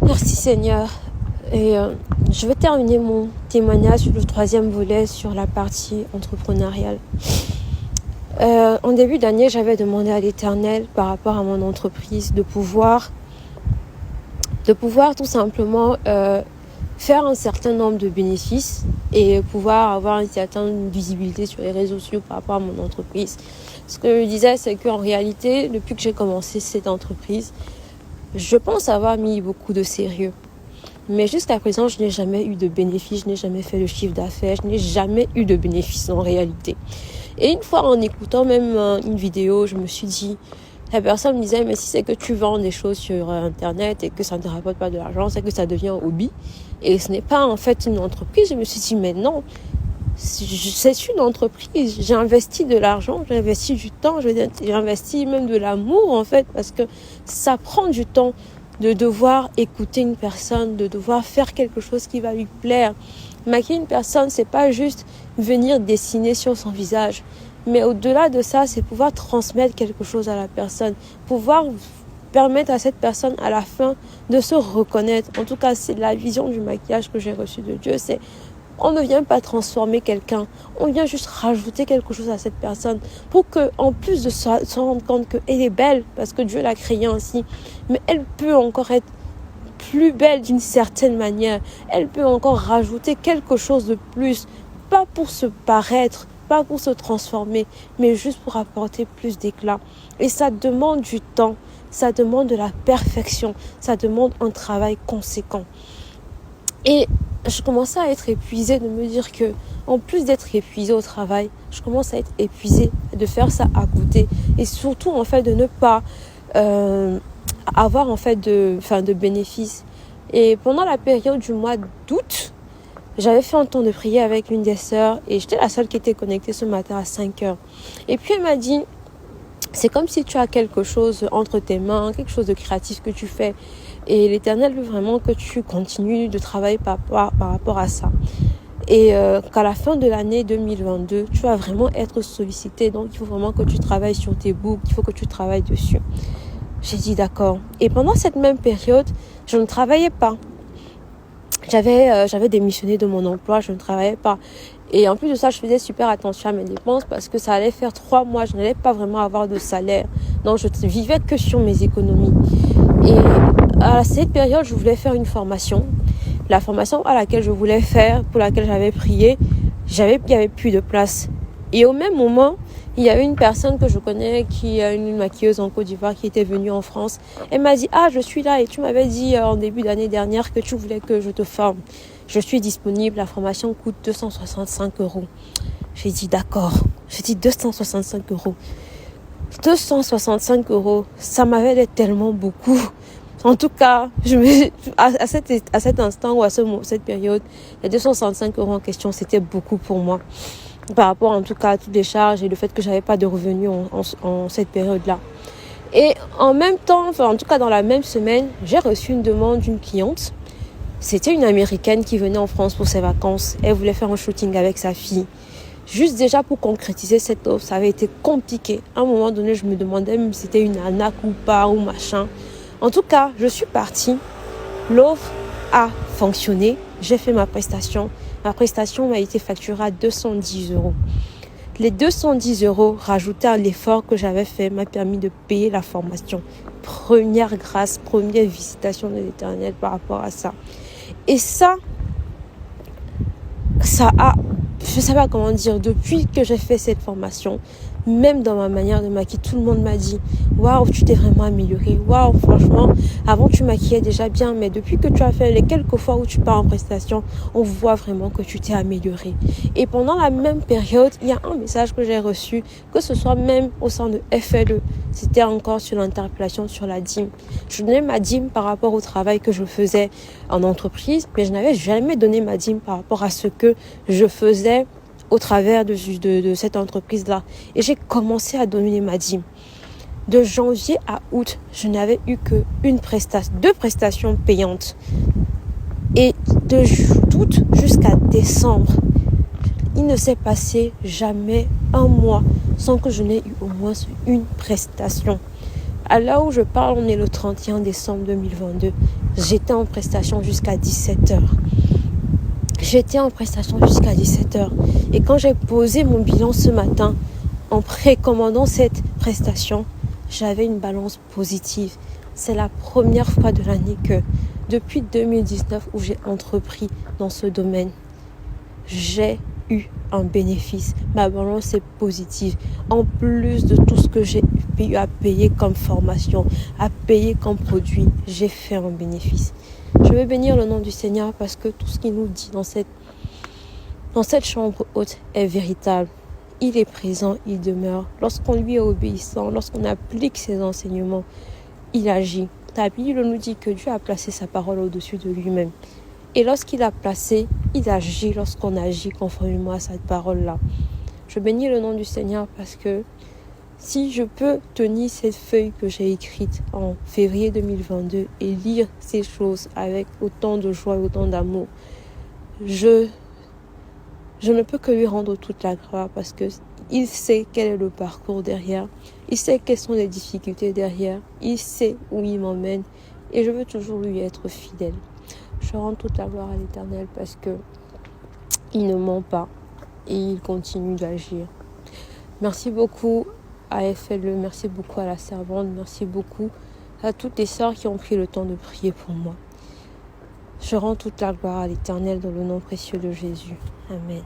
Merci Seigneur. Et je vais terminer mon témoignage sur le 3e volet sur la partie entrepreneuriale. En début d'année, j'avais demandé à l'Éternel par rapport à mon entreprise de pouvoir tout simplement faire un certain nombre de bénéfices et pouvoir avoir une certaine visibilité sur les réseaux sociaux par rapport à mon entreprise. Ce que je disais, c'est qu'en réalité, depuis que j'ai commencé cette entreprise, je pense avoir mis beaucoup de sérieux. Mais jusqu'à présent, je n'ai jamais eu de bénéfice, je n'ai jamais fait le chiffre d'affaires, je n'ai jamais eu de bénéfice en réalité. Et une fois en écoutant même une vidéo, je me suis dit, la personne me disait, mais si c'est que tu vends des choses sur Internet et que ça ne te rapporte pas de l'argent, c'est que ça devient un hobby. Et ce n'est pas en fait une entreprise. Je me suis dit, mais non, c'est une entreprise. J'ai investi de l'argent, j'ai investi du temps, j'ai investi même de l'amour en fait, parce que ça prend du temps de devoir écouter une personne, de devoir faire quelque chose qui va lui plaire. Maquiller une personne, c'est pas juste venir dessiner sur son visage. Mais au-delà de ça, c'est pouvoir transmettre quelque chose à la personne. Pouvoir permettre à cette personne, à la fin, de se reconnaître. En tout cas, c'est la vision du maquillage que j'ai reçue de Dieu. C'est, on ne vient pas transformer quelqu'un. On vient juste rajouter quelque chose à cette personne. Pour que, en plus de se rendre compte qu'elle est belle, parce que Dieu l'a créée ainsi, mais elle peut encore être plus belle d'une certaine manière. Elle peut encore rajouter quelque chose de plus. Pas pour se paraître, pas pour se transformer, mais juste pour apporter plus d'éclat. Et ça demande du temps, ça demande de la perfection, ça demande un travail conséquent. Et je commençais à être épuisée de me dire que, en plus d'être épuisée au travail, je commence à être épuisée de faire ça à côté. Et surtout, en fait, de ne pas avoir, en fait, de bénéfices. Et pendant la période du mois d'août, j'avais fait un temps de prière avec l'une des sœurs et j'étais la seule qui était connectée ce matin à 5 heures. Et puis elle m'a dit, c'est comme si tu as quelque chose entre tes mains, quelque chose de créatif que tu fais. Et l'Éternel veut vraiment que tu continues de travailler par rapport à ça. Et qu'à la fin de l'année 2022, tu vas vraiment être sollicité. Donc il faut vraiment que tu travailles sur tes boucles, il faut que tu travailles dessus. J'ai dit d'accord. Et pendant cette même période, je ne travaillais pas. J'avais démissionné de mon emploi, je ne travaillais pas. Et en plus de ça, je faisais super attention à mes dépenses parce que ça allait faire 3 mois, je n'allais pas vraiment avoir de salaire. Donc, je ne vivais que sur mes économies. Et à cette période, je voulais faire une formation. La formation à laquelle je voulais faire, pour laquelle j'avais prié, il n'y avait plus de place. Et au même moment, il y avait une personne que je connais qui est une maquilleuse en Côte d'Ivoire qui était venue en France. Elle m'a dit, je suis là et tu m'avais dit en début d'année dernière que tu voulais que je te forme. Je suis disponible, la formation coûte 265 €. J'ai dit d'accord. J'ai dit 265 €. 265 €, ça m'avait l'air tellement beaucoup. En tout cas, à cet instant ou à cette période, les 265 € en question, c'était beaucoup pour moi. Par rapport en tout cas à toutes les charges et le fait que j'avais pas de revenus en cette période-là. Et en même temps, en tout cas dans la même semaine, j'ai reçu une demande d'une cliente. C'était une Américaine qui venait en France pour ses vacances. Elle voulait faire un shooting avec sa fille. Juste déjà pour concrétiser cette offre, ça avait été compliqué. À un moment donné, je me demandais même si c'était une arnaque ou pas ou machin. En tout cas, je suis partie. L'offre a fonctionné. J'ai fait ma prestation. Ma prestation m'a été facturée à 210 €. Les 210 € rajoutés à l'effort que j'avais fait m'a permis de payer la formation. Première grâce, première visitation de l'Éternel par rapport à ça. Et ça a, je ne sais pas comment dire, depuis que j'ai fait cette formation, même dans ma manière de maquiller, tout le monde m'a dit « Waouh, tu t'es vraiment améliorée. Waouh, franchement, avant tu maquillais déjà bien, mais depuis que tu as fait les quelques fois où tu pars en prestation, on voit vraiment que tu t'es améliorée. » Et pendant la même période, il y a un message que j'ai reçu, que ce soit même au sein de FLE, c'était encore sur l'interpellation sur la dîme. Je donnais ma dîme par rapport au travail que je faisais en entreprise, mais je n'avais jamais donné ma dîme par rapport à ce que je faisais au travers de cette entreprise-là. Et j'ai commencé à donner ma dîme. De janvier à août, je n'avais eu que 2 prestations payantes. Et d'août jusqu'à décembre, il ne s'est passé jamais un mois sans que je n'ai eu au moins une prestation. À l'heure où je parle, on est le 31 décembre 2022. J'étais en prestation jusqu'à 17h. J'étais en prestation jusqu'à 17h. Et quand j'ai posé mon bilan ce matin, en précommandant cette prestation, j'avais une balance positive. C'est la première fois de l'année que, depuis 2019 où j'ai entrepris dans ce domaine, j'ai eu un bénéfice. Ma balance est positive. En plus de tout ce que j'ai eu à payer comme formation, à payer comme produit, j'ai fait un bénéfice. Je veux bénir le nom du Seigneur parce que tout ce qu'il nous dit dans cette chambre haute est véritable. Il est présent, il demeure. Lorsqu'on lui est obéissant, lorsqu'on applique ses enseignements, il agit. La Bible nous dit que Dieu a placé sa parole au-dessus de lui-même. Et lorsqu'il a placé, il agit lorsqu'on agit conformément à cette parole-là. Je bénis le nom du Seigneur parce que si je peux tenir cette feuille que j'ai écrite en février 2022 et lire ces choses avec autant de joie et autant d'amour, je ne peux que lui rendre toute la gloire parce que il sait quel est le parcours derrière, il sait quelles sont les difficultés derrière, il sait où il m'emmène et je veux toujours lui être fidèle. Je rends toute la gloire à l'Éternel parce que il ne ment pas et il continue d'agir. Merci beaucoup à FLE, merci beaucoup à la servante, merci beaucoup à toutes les sœurs qui ont pris le temps de prier pour moi. Je rends toute la gloire à l'Éternel dans le nom précieux de Jésus. Amen.